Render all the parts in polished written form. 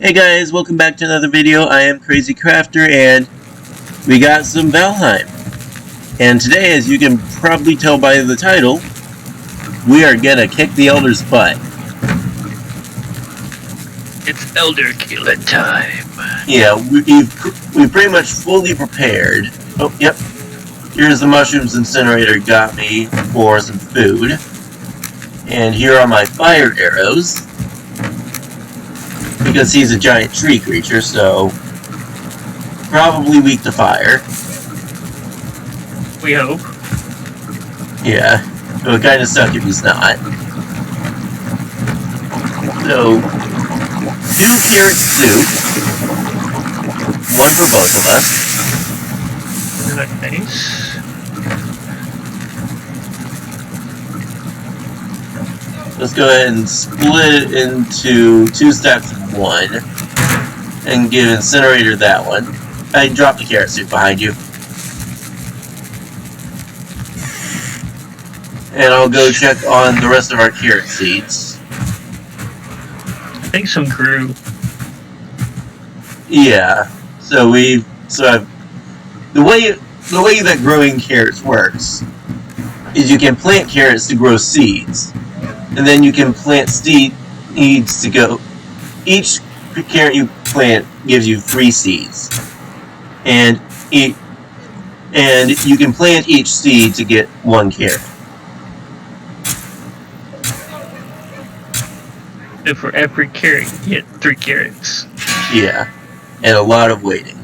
Hey guys, welcome back to another video. I am Crazy Crafter and we got some Valheim. And today, as you can probably tell by the title, we are gonna kick the Elder's butt. It's Elder Killer time. Yeah, we've pretty much fully prepared. Oh, yep. Here's the mushrooms incinerator got me for some food. And here are my fire arrows. Because he's a giant tree creature, so probably weak to fire. We hope. Yeah, it would kind of suck if he's not. So, 2 carrot soup. 1 for both of us. Nice. Let's go ahead and split it into 2 stacks of 1. And give Incinerator that one. I dropped the carrot soup behind you. And I'll go check on the rest of our carrot seeds. I think some grew. Yeah. The way that growing carrots works is you can plant carrots to grow seeds. And then you can plant seeds to go. Each carrot you plant gives you 3 seeds, and you can plant each seed to get 1 carrot. So for every carrot, you get 3 carrots. Yeah, and a lot of waiting.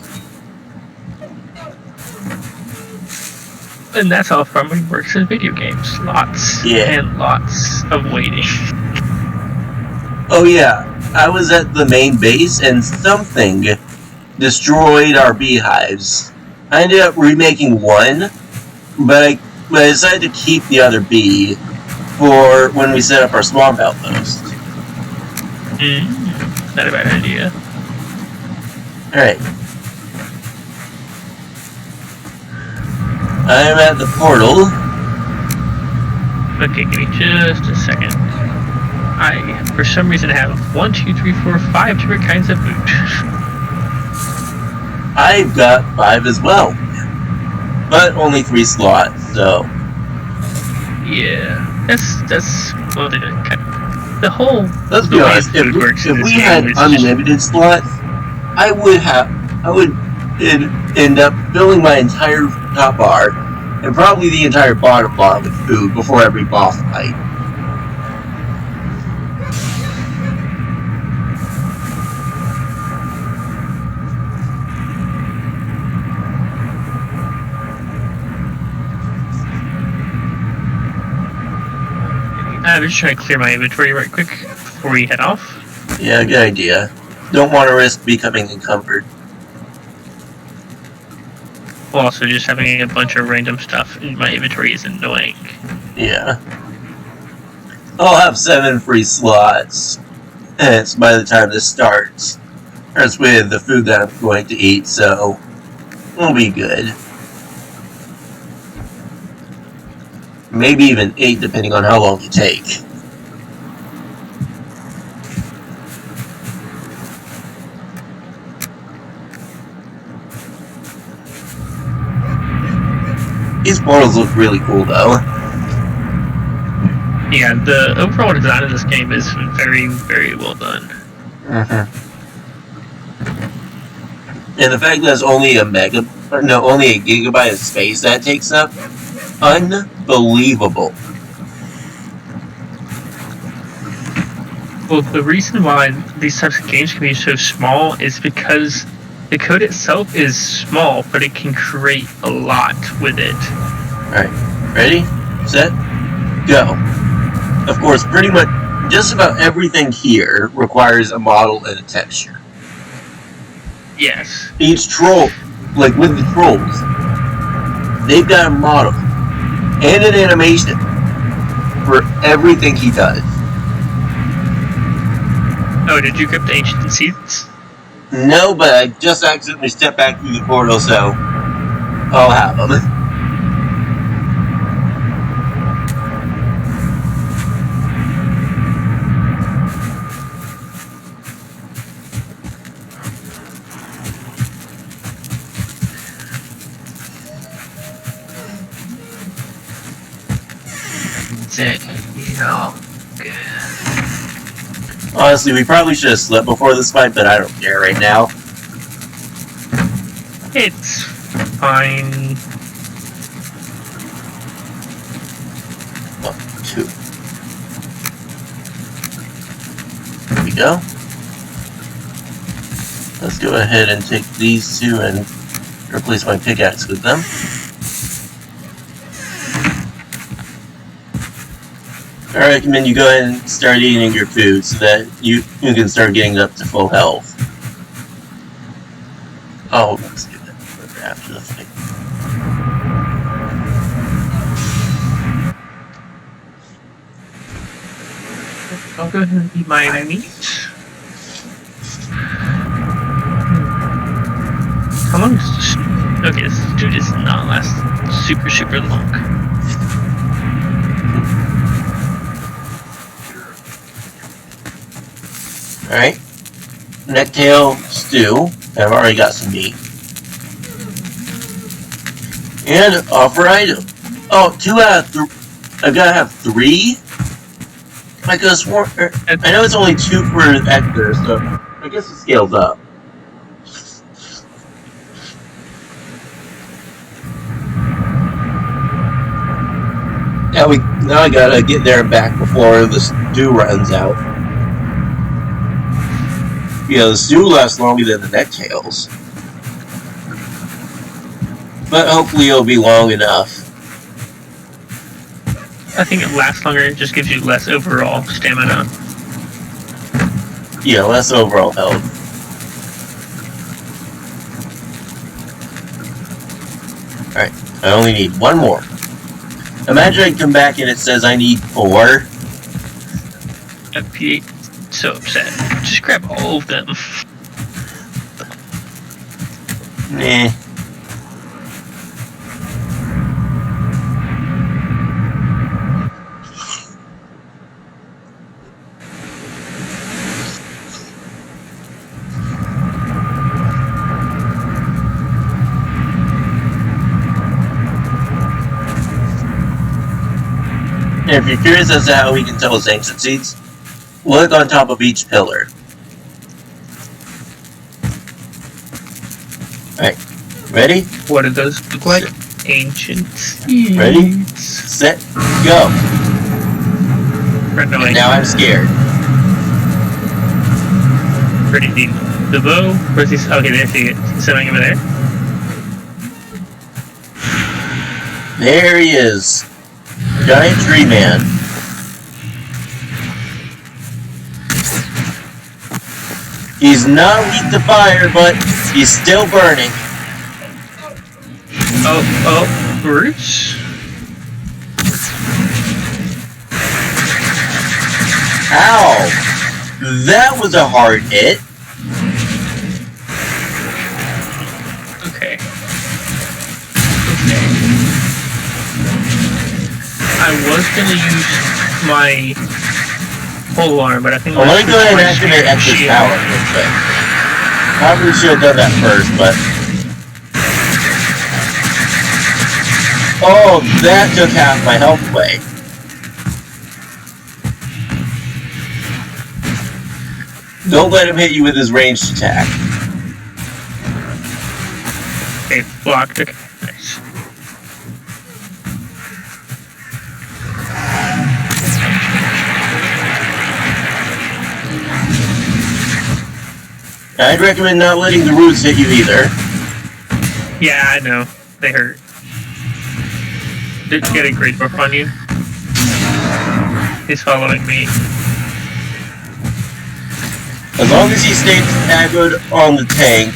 And that's how farming works in video games. Lots and lots of waiting. Oh yeah, I was at the main base and something destroyed our beehives. I ended up remaking one, but I decided to keep the other bee for when we set up our swamp outpost. Not a bad idea. Alright. I'm at the portal. Okay, give me just a second. I, for some reason, have 1, 2, 3, 4, 5 different kinds of food. I've got 5 as well. But only 3 slots, so. Yeah, that's well, the whole. Let's be honest. If we had unlimited slots, I would end up filling my entire top bar and probably the entire bottom bar with food before every boss fight. I'm just trying to clear my inventory right quick before we head off. Yeah, good idea. Don't want to risk becoming encumbered. Also, just having a bunch of random stuff in my inventory is annoying. Yeah. I'll have 7 free slots. And it's by the time this starts. That's with the food that I'm going to eat, so we'll be good. Maybe even 8, depending on how long you take. These portals look really cool, though. Yeah, the overall design of this game is very, very well done. And the fact that it's only only a gigabyte of space that takes up, unbelievable. Well, the reason why these types of games can be so small is because the code itself is small, but it can create a lot with it. Alright, ready, set, go. Of course, pretty much just about everything here requires a model and a texture. Yes. Each troll, like with the trolls, they've got a model and an animation for everything he does. Oh, did you grab the ancient seeds? No, but I just accidentally stepped back through the portal, so I'll have them. it. Oh, good. Honestly, we probably should have slept before this fight, but I don't care right now. It's fine. Oh, 2. There we go. Let's go ahead and take these 2 and replace my pickaxe with them. I recommend you go ahead and start eating your food so that you can start getting up to full health. Oh, let's do that after the fight. I'll go ahead and eat my meat. How long is this? Okay, this dude does not last super long. Alright. Necktail stew. I've already got some meat. And offer item. Oh, 2 out of 3. I've got to have 3? I could have sworn. I know it's only 2 for Hector, so I guess it scales up. Now I gotta get there and back before the stew runs out. Yeah, the stew lasts longer than the necktails. But hopefully it'll be long enough. I think it lasts longer, it just gives you less overall stamina. Yeah, less overall health. Alright, I only need 1 more. Imagine I come back and it says I need 4. I'd be so upset. Just grab all of them. Nah. And if you're curious as to how we can tell it's ancient seeds, look on top of each pillar. Alright, ready? What do those look like? Ancient seeds. Ready? Set, go! Right, no, And now I'm scared. Pretty deep. The bow? Where's he? Okay, there he is. He's sitting over there. There he is. Giant tree man. He's not weak to fire, but he's still burning. Oh, Bruce? Ow! That was a hard hit. Okay. I was gonna use my pole arm, but I think I want to go ahead and activate X's power real quick. Probably should have done that first, but... Oh, that took half my health away. Don't let him hit you with his ranged attack. Okay, blocked. Okay, nice. I'd recommend not letting the roots hit you either. Yeah, I know. They hurt. Did you get a great buff on you? He's following me. As long as he stays aggroed on the tank,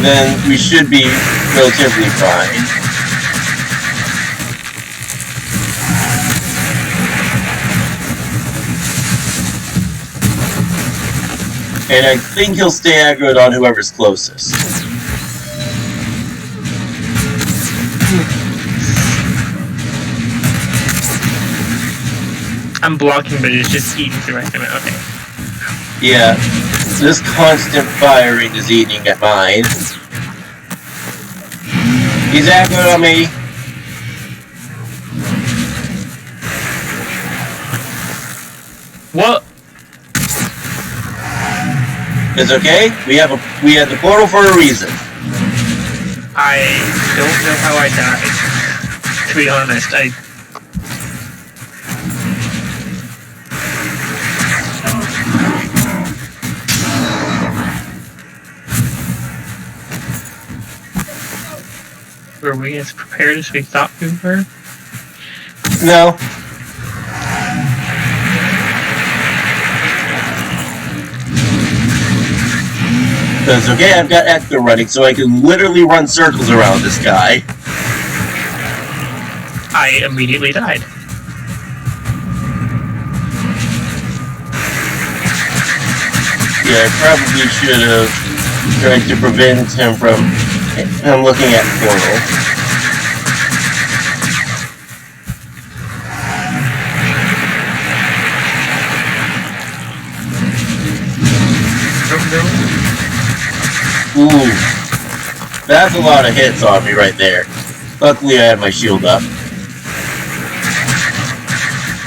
then we should be relatively fine. And I think he'll stay aggroed on whoever's closest. I'm blocking, but it's just eating through my stomach. Okay. Yeah, this constant firing is eating at mine. He's aggroed on me. What? It's okay. We have the portal for a reason. I don't know how I died. To be honest, were we as prepared as we thought we were? No. That's okay, I've got Echo running, so I can literally run circles around this guy. I immediately died. Yeah, I probably should have tried to prevent him from looking at the portal. Ooh, that's a lot of hits on me right there. Luckily I had my shield up.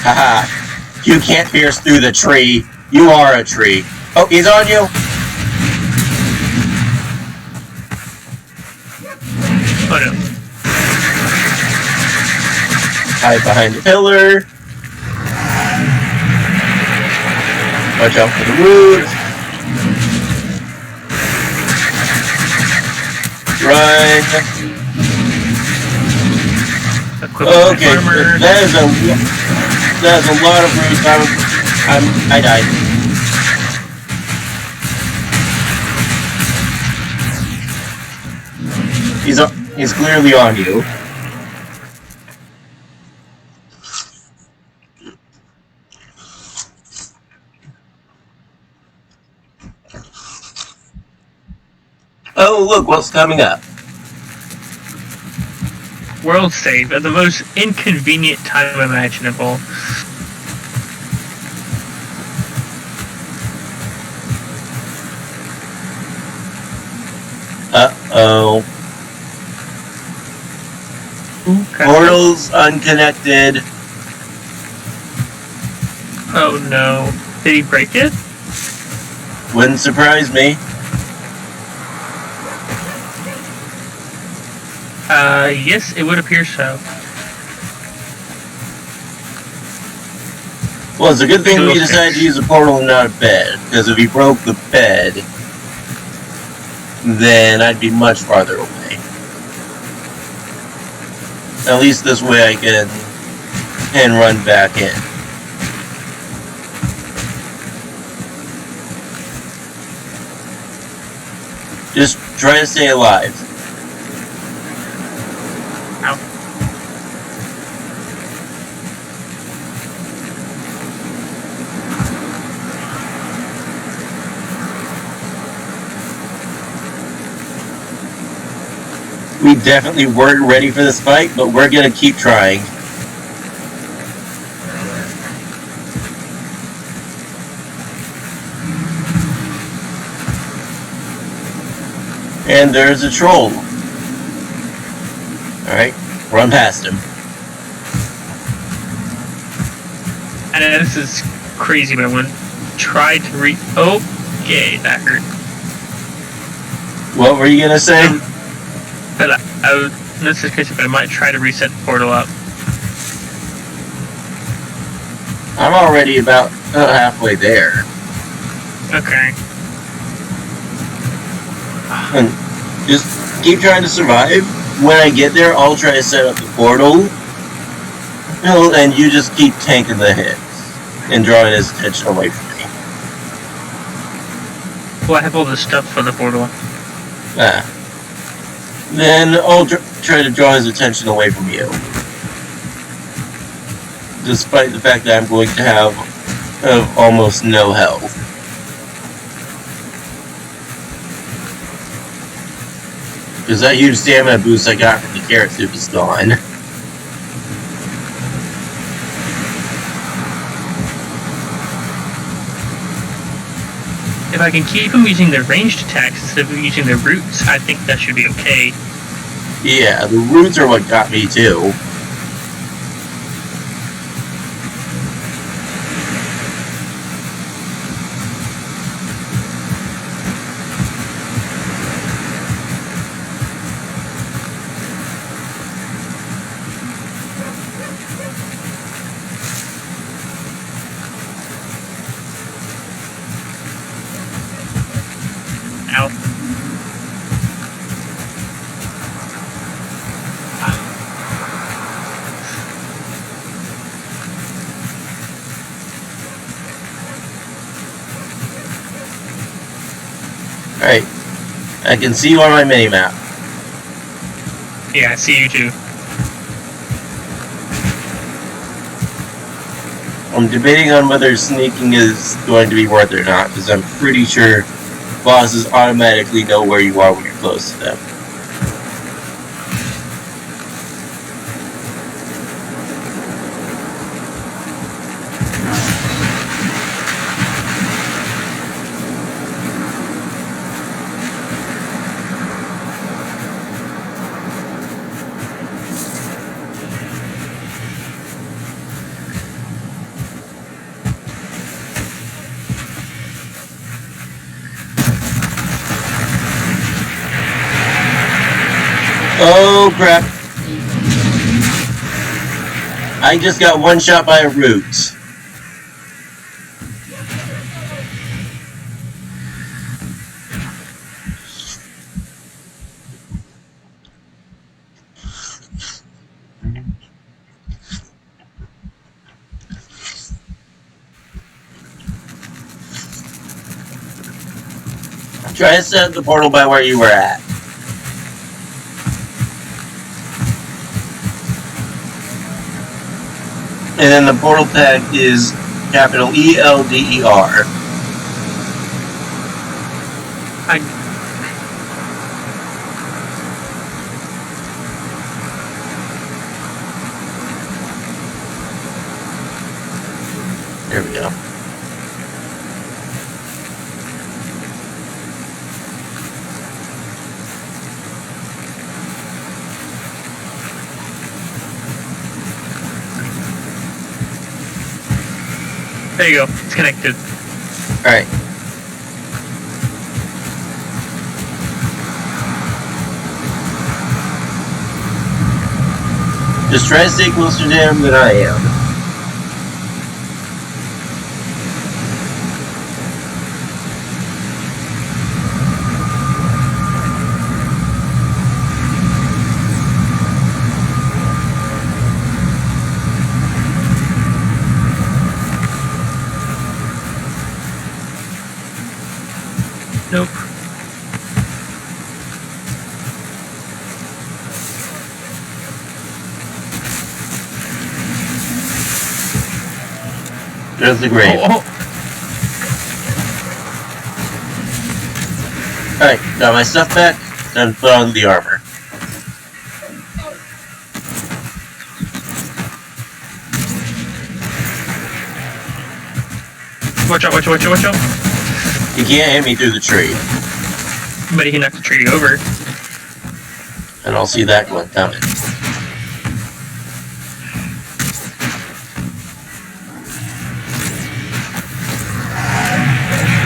Haha, you can't pierce through the tree. You are a tree. Oh, he's on you. Oh no. Hide behind the pillar. Watch out for the roots. Run. Okay, that is a lot of roots. I died. He's clearly on you. Oh, look what's coming up. World save at the most inconvenient time imaginable. Uh-oh. Okay. Portal's unconnected. Oh no. Did he break it? Wouldn't surprise me. Yes, it would appear so. Well, it's a good thing we decided to use a portal and not a bed, because if he broke the bed, then I'd be much farther away. At least this way I can run back in. Just try to stay alive. Ow. We definitely weren't ready for this fight, but we're gonna keep trying. And there's a troll. Alright, run past him. I know this is crazy, but I want to try to okay, that hurt. What were you gonna say? But this is crazy, but I might try to reset the portal up. I'm already about halfway there. Okay. And just keep trying to survive. When I get there, I'll try to set up the portal. And you just keep tanking the hits and drawing his attention away from me. Well, I have all the stuff for the portal. Then I'll try to draw his attention away from you. Despite the fact that I'm going to have almost no health. Because that huge stamina boost I got from the carrot soup is gone. If I can keep him using their ranged attacks instead of using their roots, I think that should be okay. Yeah, the roots are what got me too. Alright. I can see you on my mini-map. Yeah, I see you too. I'm debating on whether sneaking is going to be worth it or not, because I'm pretty sure bosses automatically know where you are when you're close to them. Oh crap. I just got one shot by a root. Try to set the portal by where you were at. And then the portal tag is capital ELDER. There we go. There you go. It's connected. Alright. Just try to stay closer to him than I am. Nope. There's the grave. Oh. Alright, got my stuff back, and put on the armor. Watch out, watch out, watch out, watch out. You can't hit me through the tree. But he can knock the tree over. And I'll see that one coming.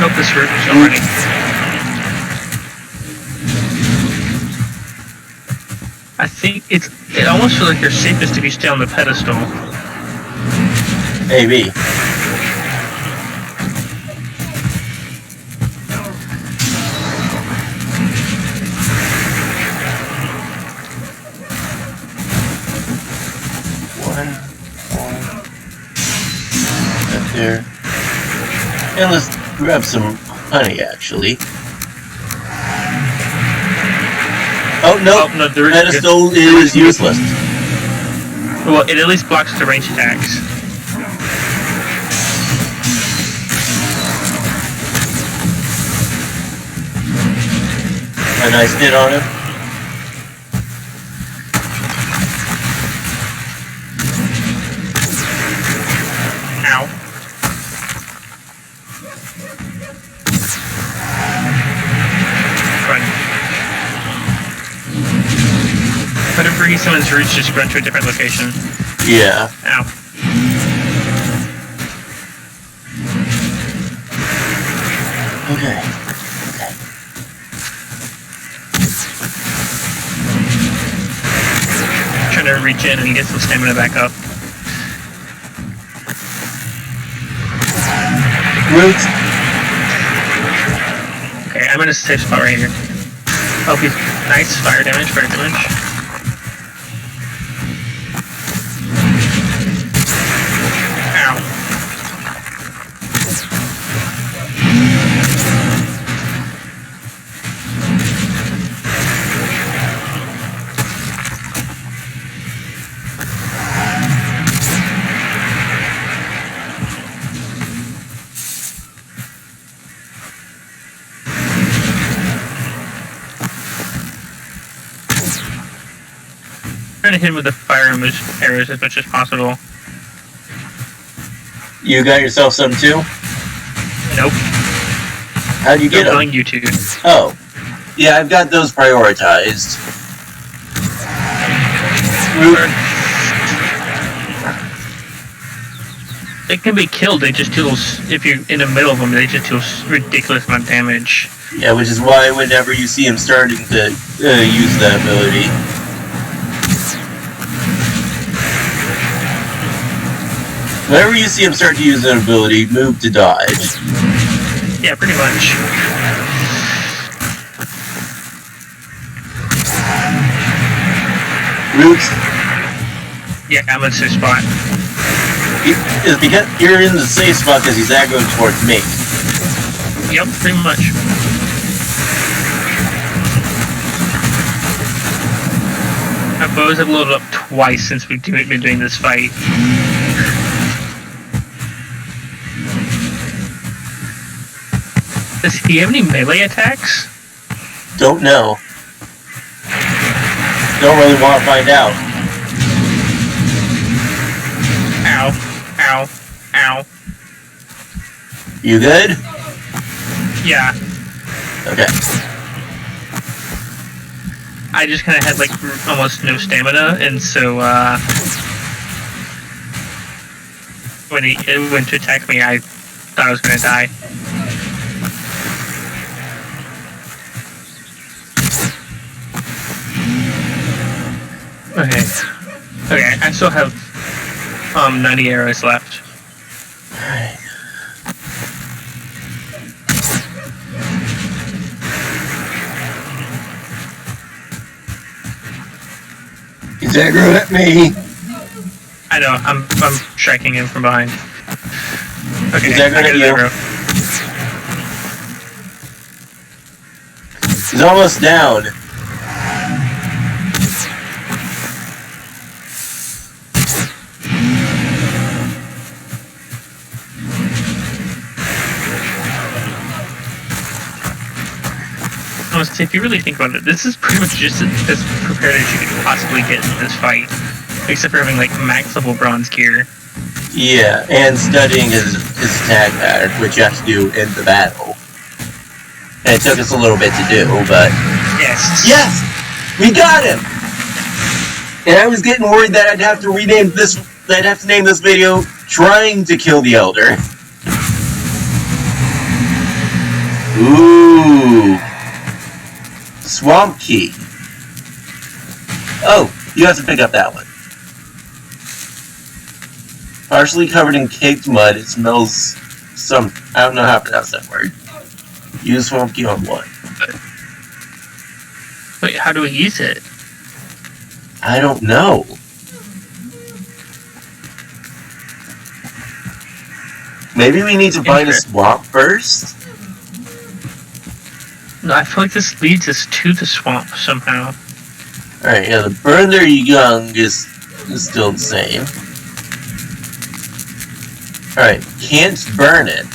Nope, this route is already. I think it almost feels like you're safest if you stay on the pedestal. Maybe. Up there. And let's grab some honey, actually. Oh, no. Oh, no, The pedestal is useless. Well, it at least blocks the range attacks. A nice hit on him. Ow. Run. Whenever he summons roots, just run to a different location. Yeah. Ow. Okay. Trying to reach in and get some stamina back up. Roots. Okay, I'm in a safe spot right here. Oh, he's nice. Fire damage, fire damage. Ow. trying to hit him with the fire arrows as much as possible. You got yourself some too? Nope. How'd you get them? Telling you to. Oh. Yeah, I've got those prioritized. They can be killed, they just do, if you're in the middle of them, they just do a ridiculous amount of damage. Yeah, which is why whenever you see him starting to use that ability... Whenever you see him start to use an ability, move to dodge. Yeah, pretty much. Roots? Yeah, I'm in the safe spot. It's because you're in the safe spot because he's aggroing towards me. Yep, pretty much. My bows have loaded up twice since we've been doing this fight. Does he have any melee attacks? Don't know. Don't really want to find out. Ow. Ow. Ow. You good? Yeah. Okay. I just kind of had, like, almost no stamina, and so, when he went to attack me, I thought I was gonna die. Okay. Okay, I still have 90 arrows left. Alright. He's aggroed at me. I know, I'm striking him from behind. Okay, He's aggroed at you. arrow. He's almost down. Honestly, if you really think about it, this is pretty much just as prepared as you could possibly get in this fight. Except for having, like, max level bronze gear. Yeah, and studying his attack pattern, which you have to do in the battle. And it took us a little bit to do, but... Yes! Yes! We got him! And I was getting worried that I'd have to rename this... that I'd have to name this video Trying to Kill the Elder. Ooh. Swamp Key. Oh, you have to pick up that one. Partially covered in caked mud, it smells some... I don't know how to pronounce that word. Use Swamp Key on one. Wait, how do we use it? I don't know. Maybe we need to find a swamp first? No, I feel like this leads us to the swamp somehow. Alright, yeah, the burn their young is still the same. Alright, can't burn it.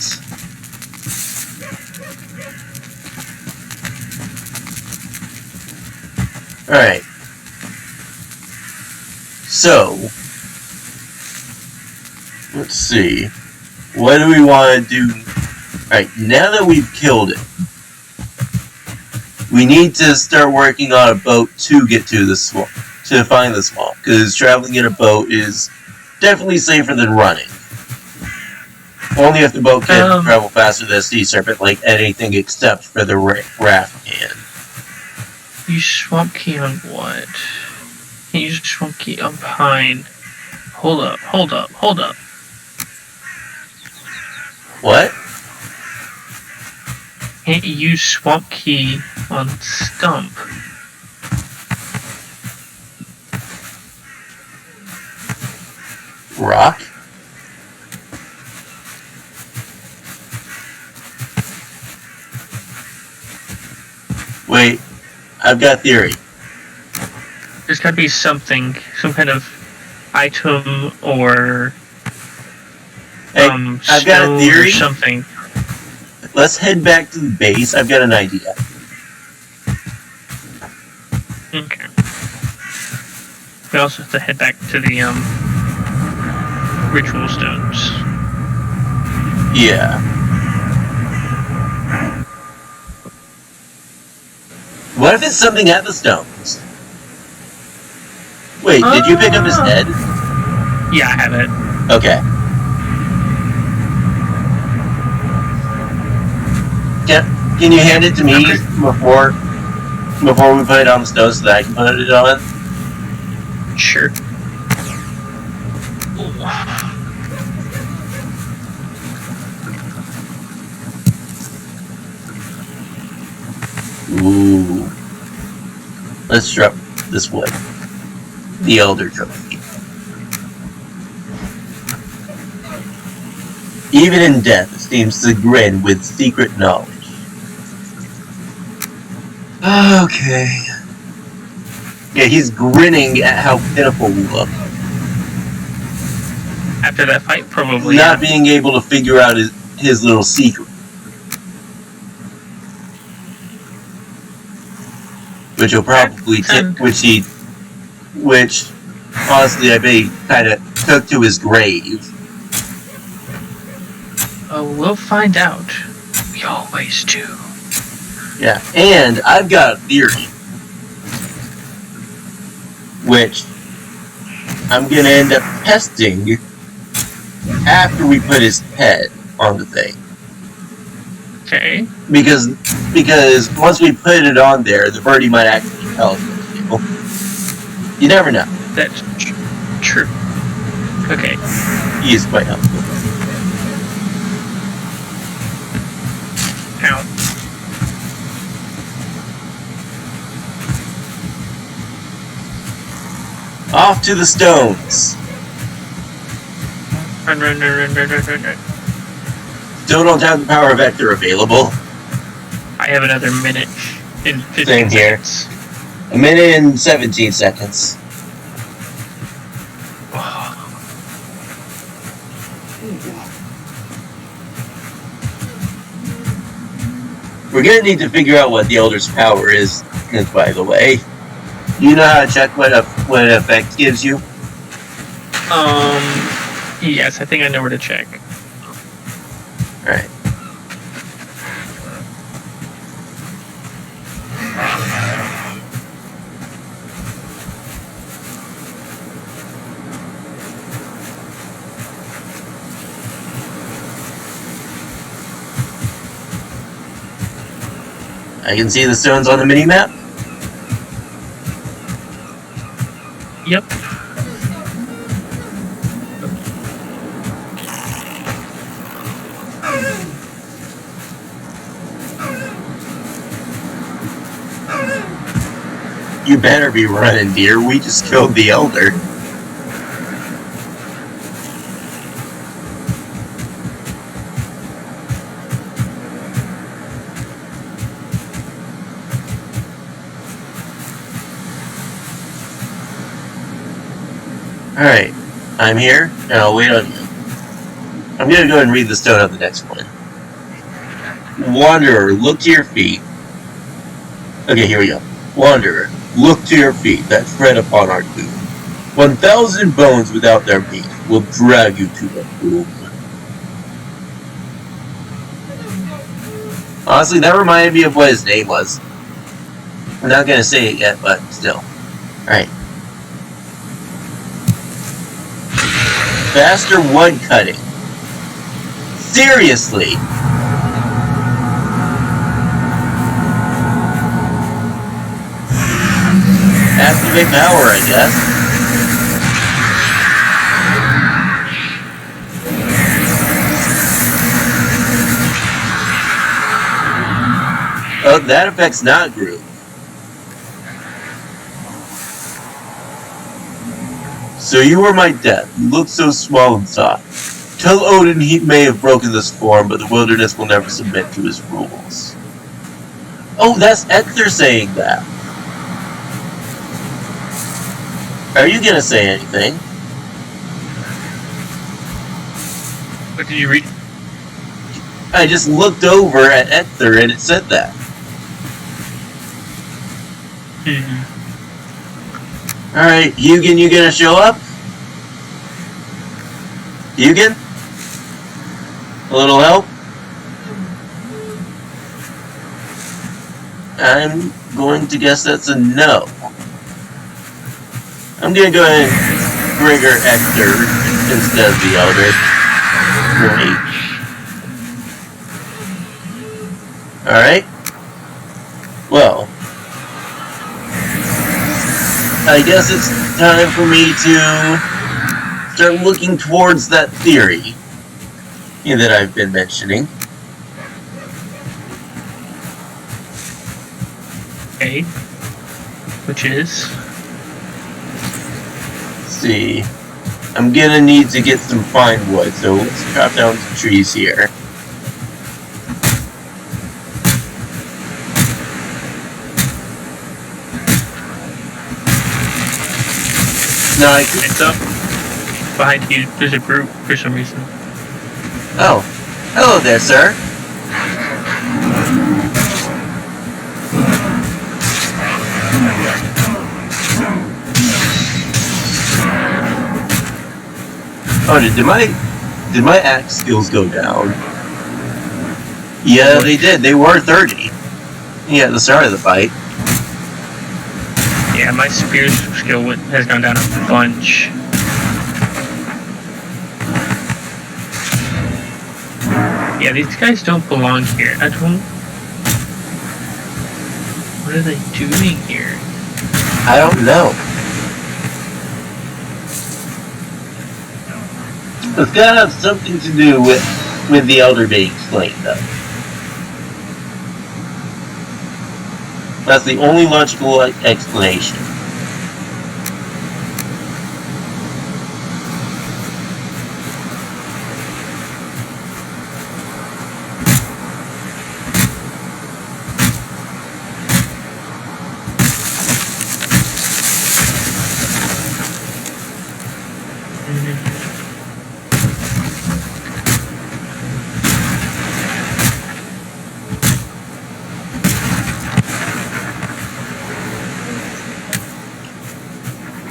Alright. So, let's see. What do we want to do? Alright, now that we've killed it, we need to start working on a boat to get to the swamp, to find the swamp, because traveling in a boat is definitely safer than running. Only if the boat can travel faster than a sea serpent, like anything except for the raft can. Use swamp key on what? Can't use swamp key on pine. Hold up, hold up, hold up. What? Can't use swamp key on stump. Rock? Wait, I've got a theory. There's gotta be something, some kind of item or Hey, I've got a theory. or something. Let's head back to the base. I've got an idea. Okay. We also have to head back to the ritual stones. Yeah. What if it's something at the stones? Wait, did you pick up his head? Yeah, I have it. Okay. Can you hand it to me before we put it on the stove so that I can put it on? Sure. Ooh. Let's drop this wood. The Elder Trophy. Even in death, it seems to grin with secret knowledge. Okay. Yeah, he's grinning at how pitiful we look. After that fight, probably. Not being able to figure out his little secret. Which he'll probably which honestly I bet he kind of took to his grave. Oh, we'll find out. We always do. Yeah, and I've got a theory, which I'm gonna end up testing after we put his head on the thing. Okay. Because once we put it on there, the birdie might actually help people. You never know. That's true. Okay. He is quite helpful. Ow. Off to the stones. Run. Still don't have the power vector available. I have another minute and 15 Same here. seconds. A minute and 17 seconds. We're gonna need to figure out what the Elder's power is, by the way. You know how to check what effect gives you? Yes, I think I know where to check. Alright. I can see the stones on the mini-map. Yep. You better be running, dear. We just killed the Elder. Alright, I'm here, and I'll wait on you. I'm gonna go and read the stone of the next one. Wanderer, look to your feet. Okay, here we go. Wanderer, look to your feet that tread upon our tomb. 1,000 bones without their meat will drag you to the tomb. Honestly, that reminded me of what his name was. I'm not gonna say it yet, but still. Alright. Faster wood cutting. Seriously! Activate power, I guess. Oh, that affects not group. So you were my death. You look so small and soft. Tell Odin he may have broken this form, but the wilderness will never submit to his rules. Oh, that's Ector saying that. Are you gonna say anything? What did you read? I just looked over at Ector and it said that. Alright, Hugin, you gonna show up? Hugin? A little help? I'm going to guess that's a no. I'm gonna go ahead and trigger Hector instead of the Elder. Great. Alright. Well, I guess it's time for me to start looking towards that theory that I've been mentioning. Okay. Which is? Let's see. I'm gonna need to get some fine wood, so let's chop down some trees here. Now I could... It's up behind you. There's a group for some reason. Oh. Hello there, sir. Oh, did my axe skills go down? Yeah, they did. They were 30. Yeah, at the start of the fight. Yeah, my spear skill has gone down a bunch. Yeah, these guys don't belong here. I don't... What are they doing here? I don't know. It's gotta have something to do with the Elder being slain, though. That's the only logical explanation.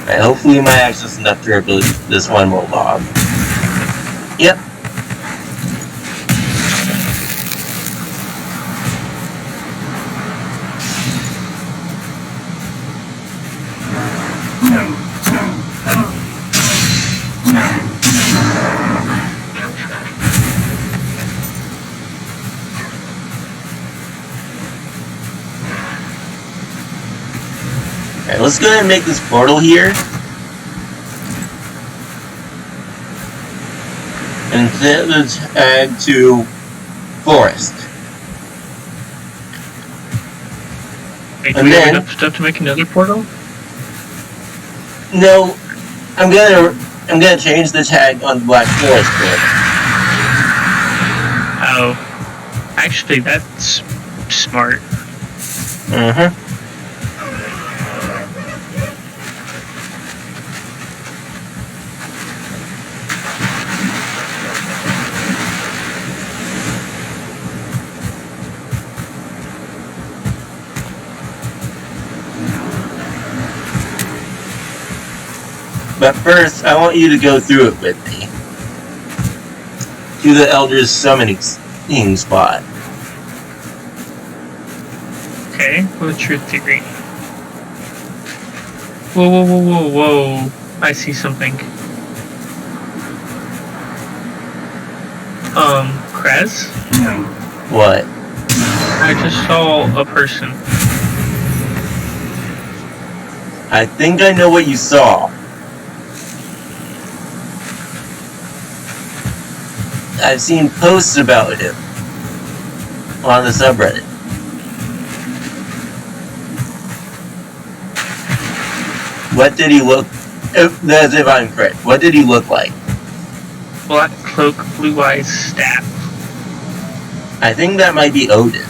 And hopefully my axe is enough to rebuild this one more log. Yep. Alright, let's go ahead and make this portal here. And let's add to forest. Wait, do we have enough stuff to make another portal? No, I'm gonna change the tag on the Black Forest portal. Oh, actually, that's smart. Mm-hmm. But first, I want you to go through it with me. To the Elder's summoning spot. Okay, what's your theory? Whoa, whoa, whoa, whoa, whoa. I see something. Krez? What? I just saw a person. I think I know what you saw. I've seen posts about him on the subreddit. What did he look... As if I'm correct. What did he look like? Black cloak, blue eyes, staff. I think that might be Odin.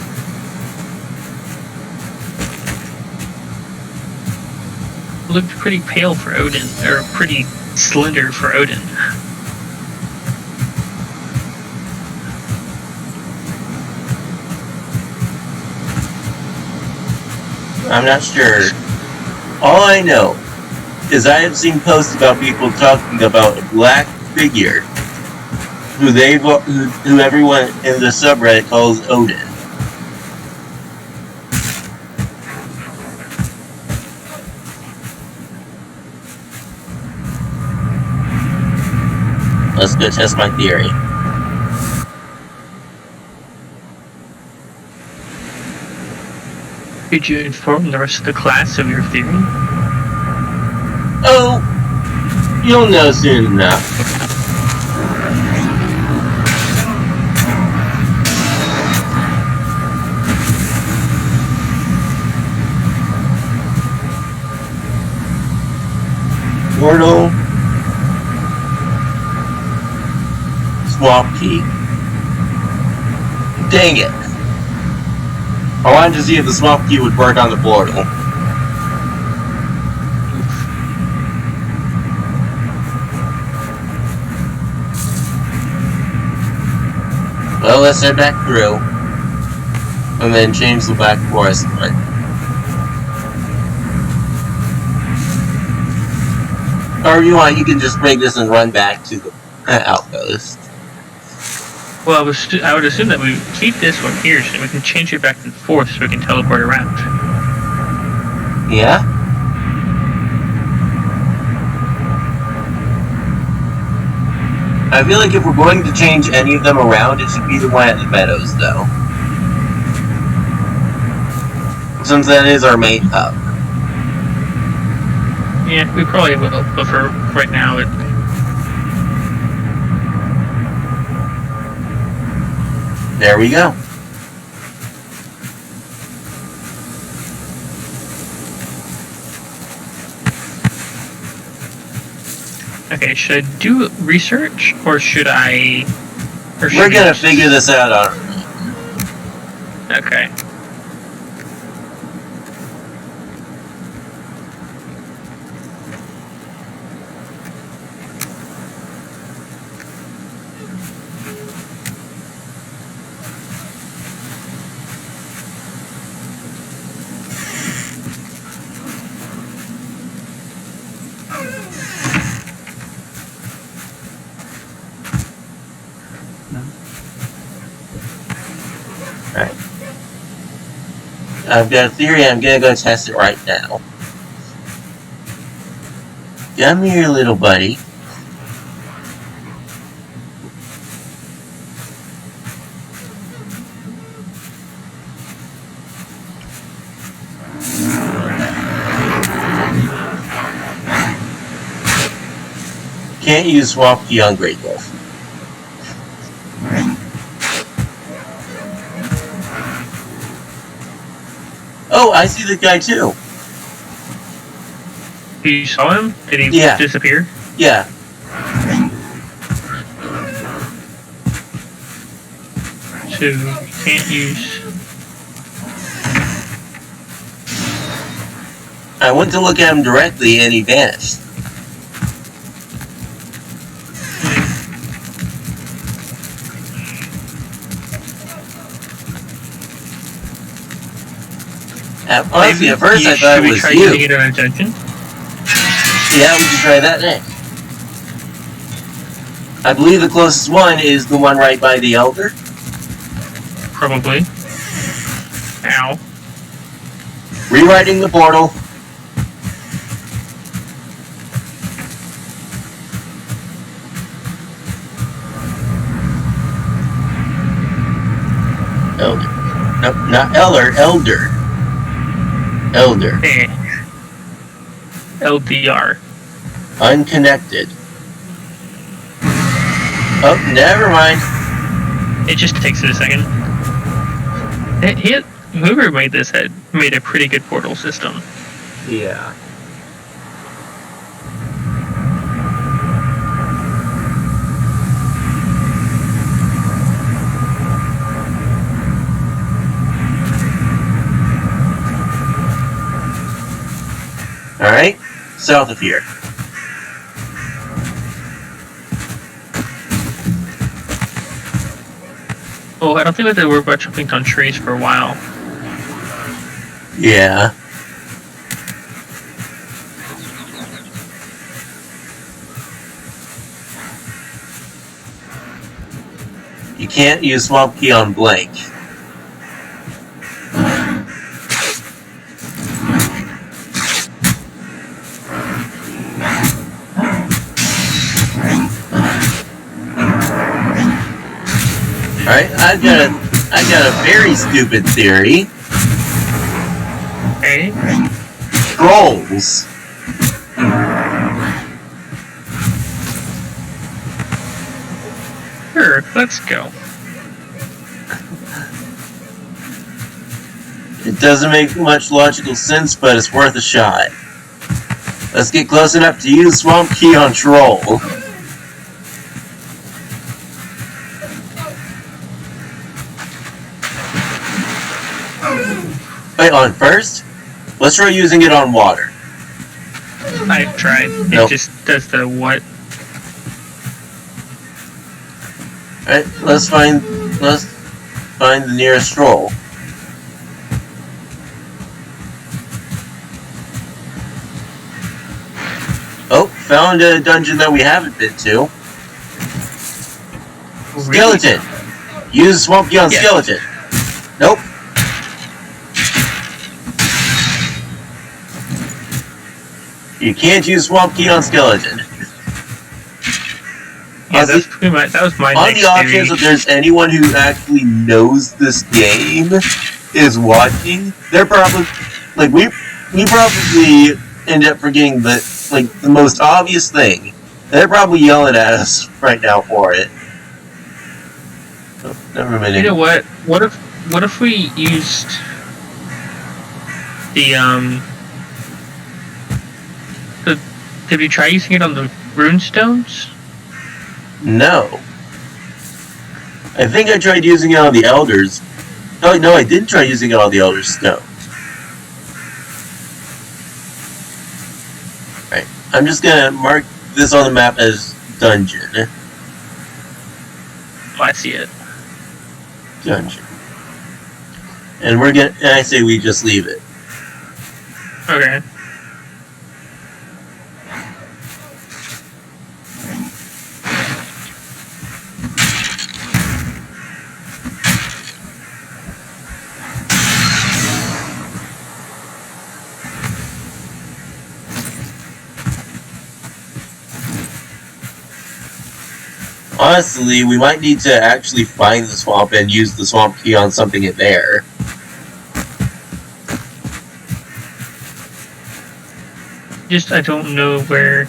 Looked pretty pale for Odin, or pretty slender for Odin. I'm not sure. All I know is I have seen posts about people talking about a black figure who everyone in the subreddit calls Odin. Let's go test my theory. Could you inform the rest of the class of your theory? Oh, you'll know soon enough. Portal. Swamp key. Dang it. I wanted to see if the swamp key would work on the portal. Well, let's head back through. And then change the Black Forest one. Or if you want, you can just break this and run back to the outpost. Well, I would assume that we keep this one here so we can change it back to the fourth so we can teleport around. Yeah? I feel like if we're going to change any of them around, it should be the one at the meadows, though. Since that is our main hub. Yeah, we probably will, but for right now, There we go. Okay, should I do research, or should I... We're gonna figure this out on... Okay. Alright. I've got a theory, I'm gonna go test it right now. Come here, little buddy. Can't use swamp key on Great Wolf. Oh, I see the guy too. You saw him? Did he disappear? Yeah. So you can't use... I went to look at him directly and he vanished. Honestly, at first I thought it was you. Should we try getting our attention? Yeah, we can try that next. I believe the closest one is the one right by the Elder. Probably. Ow. Rewriting the portal. Elder. Nope, not Elder, Elder. Elder. LDR. Unconnected. Oh, never mind. It just takes it a second. Whoever made this had made a pretty good portal system. Yeah. Alright, south of here. Oh, I don't think we have to worry about jumping on trees for a while. Yeah. can't use swamp key on blank. Alright, I got a very stupid theory. Okay. Trolls. Sure, let's go. It doesn't make much logical sense, but it's worth a shot. Let's get close enough to use swamp key on troll. Wait, on first? Let's try using it on water. I've tried. Nope. It just does the what? Alright, let's find the nearest troll. Oh, found a dungeon that we haven't been to. Really? Skeleton! Use swamp key on skeleton. Nope. You can't use swamp key on skeleton. Yeah, that's pretty much, that was my on next the off chance theory. that there's anyone who actually knows this game is watching, they're probably like we probably end up forgetting the most obvious thing. They're probably yelling at us right now for it. Oh, never mind. You know what? What if we used did we try using it on the runestones? No. I think I tried using it on the elders. Oh no, I didn't try using it on the elders stone. Right. I'm just gonna mark this on the map as dungeon. Oh, I see it. Dungeon. And I say we just leave it. Okay. Honestly, we might need to actually find the swamp and use the swamp key on something in there. Just I don't know where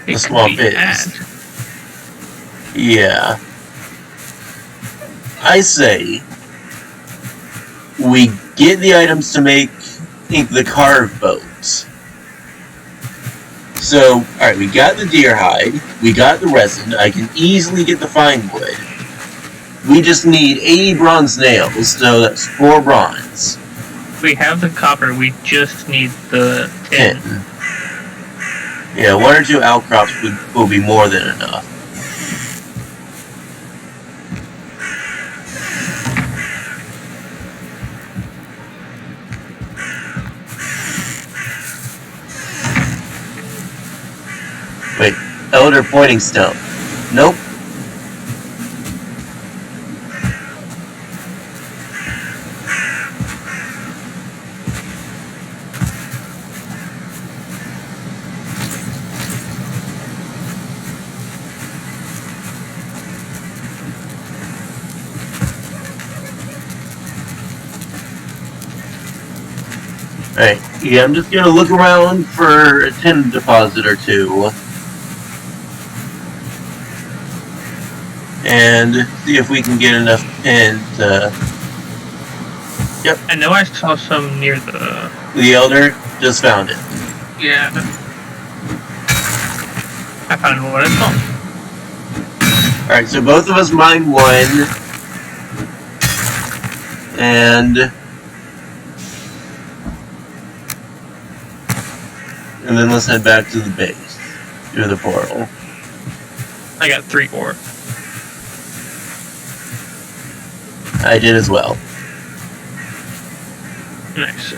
The swamp is. at. Yeah. I say we get the items to make the carved boats. So, alright, we got the deer hide, we got the resin, I can easily get the fine wood. We just need 80 bronze nails, so that's 4 bronze. We have the copper, we just need the tin. Yeah, 1 or 2 outcrops will be more than enough. Wait, Elder Pointing Stone. Nope. Alright, yeah, I'm just gonna look around for a tin deposit or 2. And see if we can get enough tin to... Yep. I know I saw some near the... The Elder just found it. Yeah. I found what it's called. Alright, so both of us mine 1. And then let's head back to the base. Through the portal. I got 3 ore. I did as well. Nice.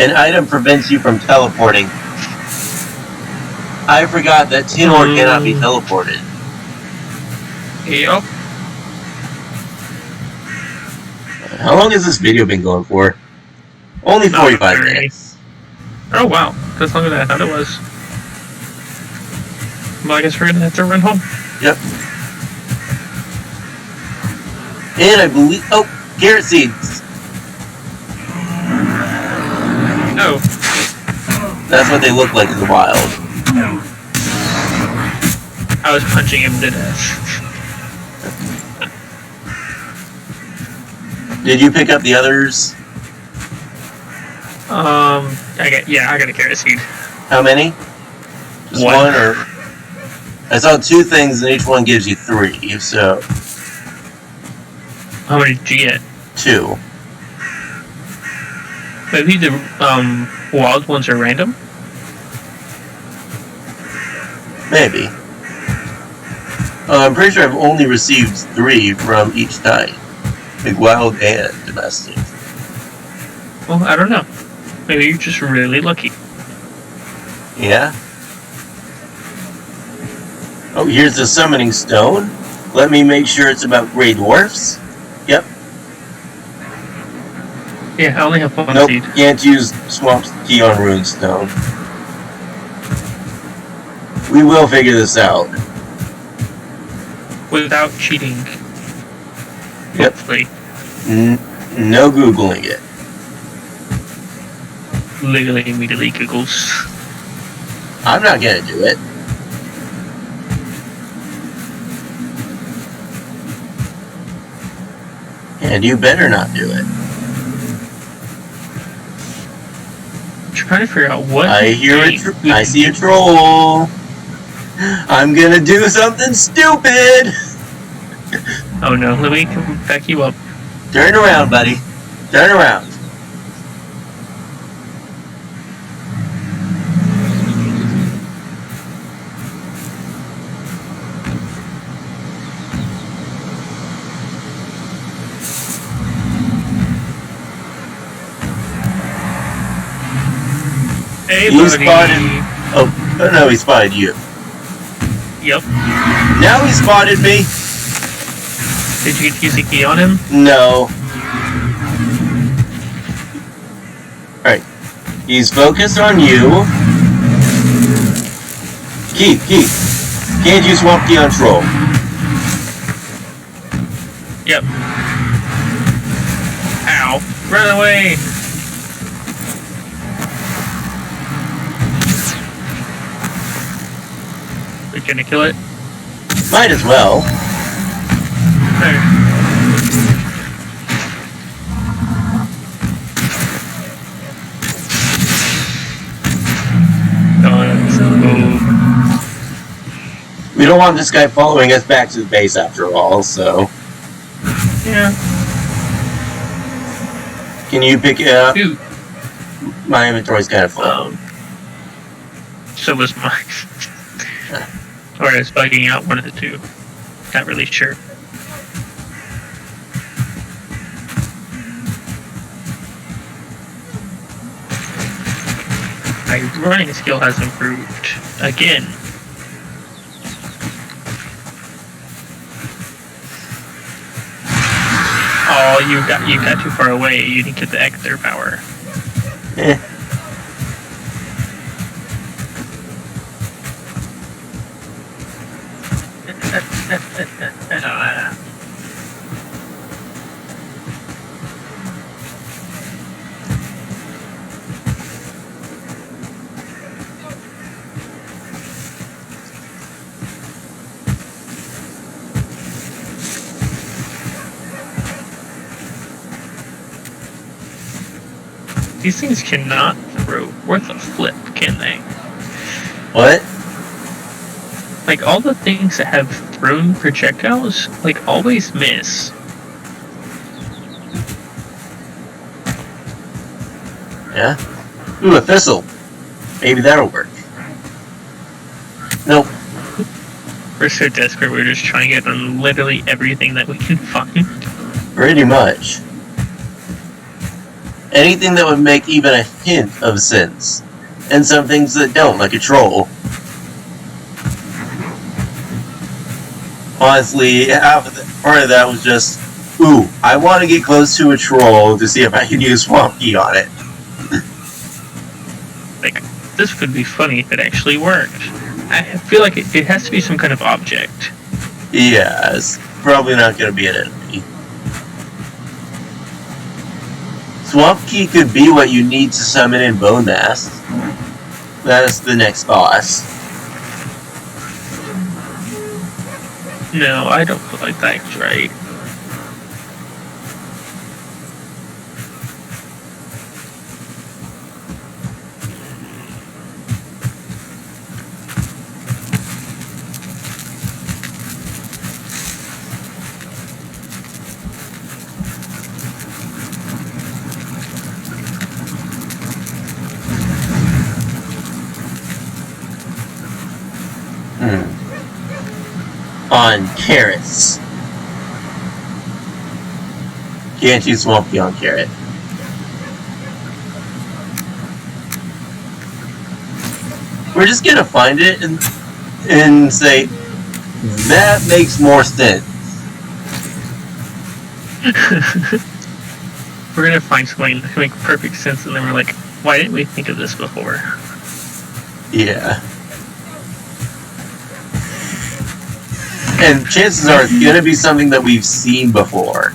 An item prevents you from teleporting. I forgot that tin ore cannot be teleported. Yep. How long has this video been going for? Only 45 minutes. Oh wow, that's longer than I thought it was. Well, I guess we're gonna have to run home. Yep. And I believe... Oh, carrot seeds. Oh. That's what they look like in the wild. I was punching him to death. Did you pick up the others? I got a carrot seed. How many? Just one or... I saw 2 things and each one gives you 3, so... How many did you get? 2. Maybe the wild ones are random? Maybe. I'm pretty sure I've only received 3 from each type. Like wild and domestic. Well, I don't know. Maybe you're just really lucky. Yeah? Oh, here's the summoning stone. Let me make sure it's about gray dwarfs. Yep. Yeah, I only have 1 nope, seed. Can't use Swamp Key on Runestone. We will figure this out. Without cheating. Yep. Hopefully. No Googling it. Literally immediately Googles. I'm not gonna do it. And you better not do it. I'm trying to figure out what... I hear I see a troll. I'm gonna do something stupid. Oh no, let me come back you up. Turn around, buddy. Turn around. Hey, He buddy. spotted... Oh, no, he spotted you. Yep. Now he spotted me. Did you use a key on him? No. Alright. He's focused on you. Keep. Can't use Swamp Key on Troll. Yep. Ow. Run away! We're gonna kill it? Might as well. We don't want this guy following us back to the base after all, so... Yeah. Can you pick it up? Dude. My inventory's kind of full. So was mine. Or it's bugging out, one of the two. Not really sure. My running skill has improved again. Oh, you got too far away. You didn't get the Ector power. These things cannot throw worth a flip, can they? What? Like, all the things that have thrown projectiles, like, always miss. Yeah? Ooh, a thistle. Maybe that'll work. Nope. We're so desperate, we're just trying it on literally everything that we can find. Pretty much. Anything that would make even a hint of sense. And some things that don't, like a troll. Honestly, part of that was just, ooh, I want to get close to a troll to see if I can use Swamp Key on it. Like, this could be funny if it actually worked. I feel like it has to be some kind of object. Yeah, it's probably not going to be an enemy. Swamp Key could be what you need to summon in Bone Mask. That's the next boss. No, I don't feel like that's right. On carrots. Can't use Swamp Key on carrot. We're just gonna find it and say, that makes more sense. We're gonna find something that can make perfect sense, and then we're like, why didn't we think of this before? Yeah. And chances are it's gonna be something that we've seen before.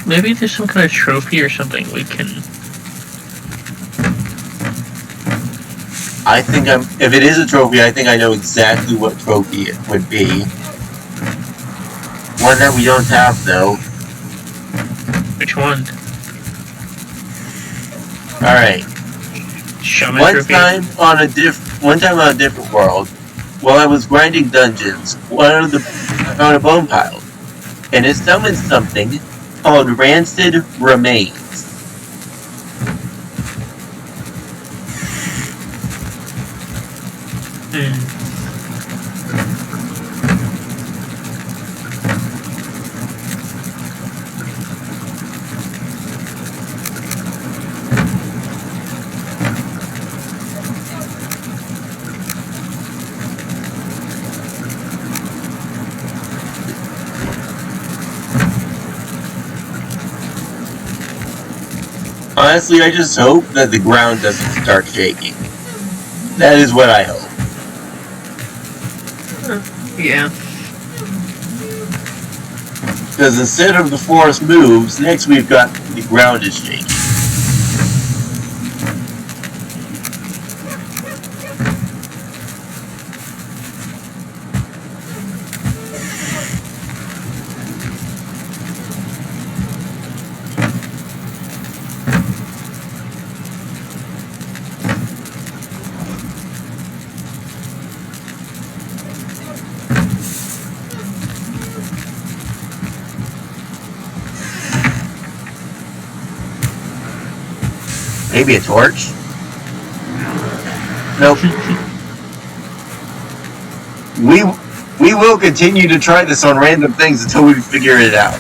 Maybe there's some kind of trophy or something we can... I think if it is a trophy, I think I know exactly what trophy it would be. One that we don't have, though. Which one? Alright. Shaman One trophy? time on a different world, while I was grinding dungeons, I found a bone pile, and it summoned something called Rancid Remains. Honestly, I just hope that the ground doesn't start shaking. That is what I hope. Yeah. Because instead of the forest moves, next we've got the ground is shaking. Maybe a torch? Nope. We will continue to try this on random things until we figure it out.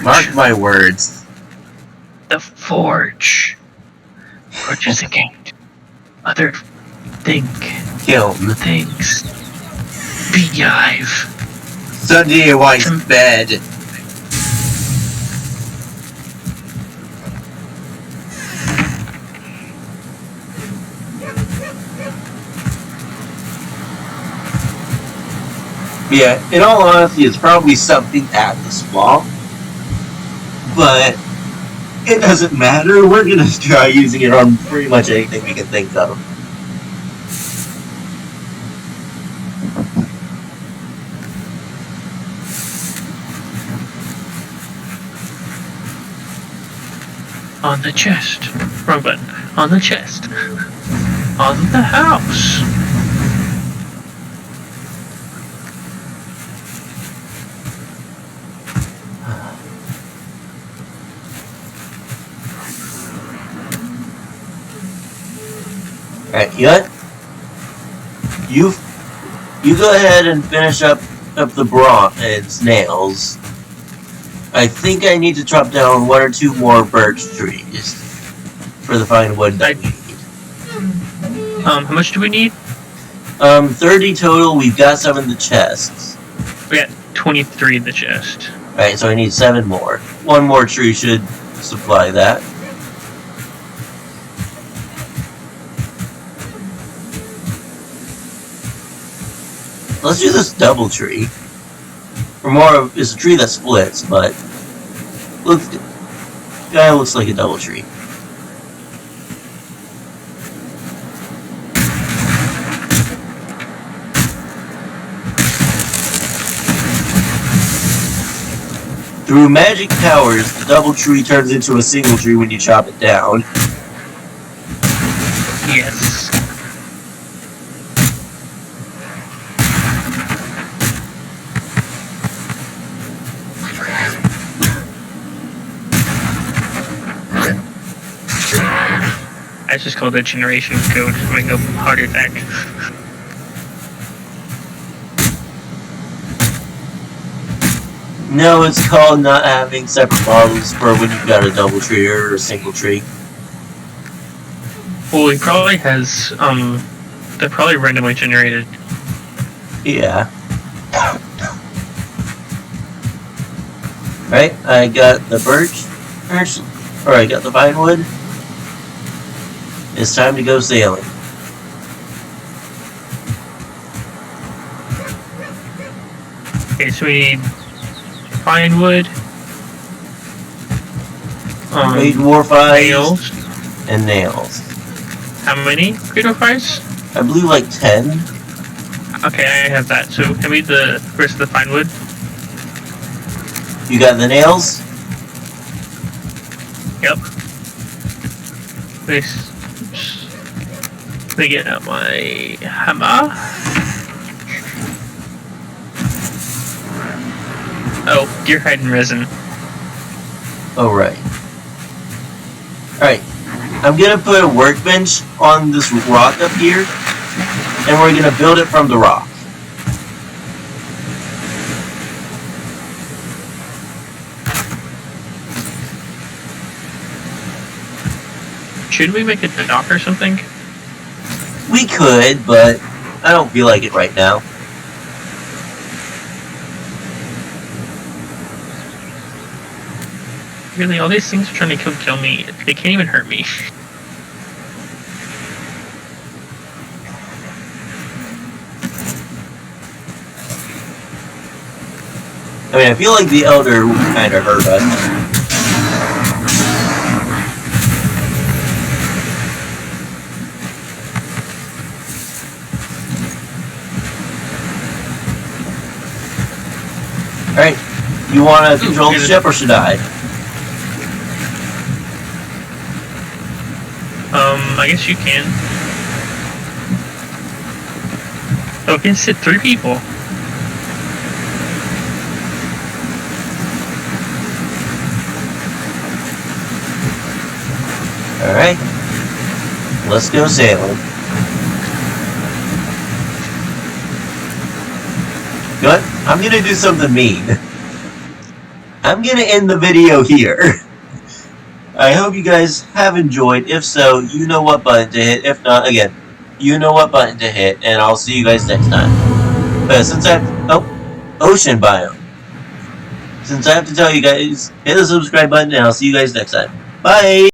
Mark my words. The forge. Forge is a gate. Other Kiln. things. Beehive. Sunday White's bed. Yeah, in all honesty, it's probably something at the swamp. But it doesn't matter. We're gonna try using it on pretty much anything we can think of. On the chest. Wrong button. On the chest. On the house. Alright, you know what? You go ahead and finish up the bronze nails. I think I need to chop down 1 or 2 more birch trees for the fine wood that we need. How much do we need? 30 total. We've got some in the chests. We got 23 in the chest. Alright, so I need 7 more. 1 more tree should supply that. Let's do this double tree. Or more of, it's a tree that splits, but kinda looks like a double tree. Through magic powers, the double tree turns into a single tree when you chop it down. Yes. That's just called the generation code. I'm gonna go heart attack. No, it's called not having separate models for when you've got a double tree or a single tree. Well, he probably has, they're probably randomly generated. Yeah. Right, I got the birch, or I got the pine wood. It's time to go sailing. Okay, so we need pine wood, Made dwarf eyes nails. and nails. How many dwarf? I believe like 10. Okay, I have that. So hand me the rest of the pine wood. You got the nails? Yep. Let me get out my hammer. Oh, deer hide and resin. Oh, right. Alright. I'm gonna put a workbench on this rock up here, and we're gonna build it from the rock. Should we make a dock or something? We could, but I don't feel like it right now. Really, all these things are trying to kill me. They can't even hurt me. I mean, I feel like the Elder kind of hurt us. Alright, you want to control the ship or should I? I guess you can. Oh, it can sit 3 people. Alright, let's go sailing. Good. I'm gonna do something mean. I'm gonna end the video here. I hope you guys have enjoyed. If so, you know what button to hit. If not, again, you know what button to hit. And I'll see you guys next time. But since I have... Oh, ocean biome. Since I have to tell you guys, hit the subscribe button and I'll see you guys next time. Bye!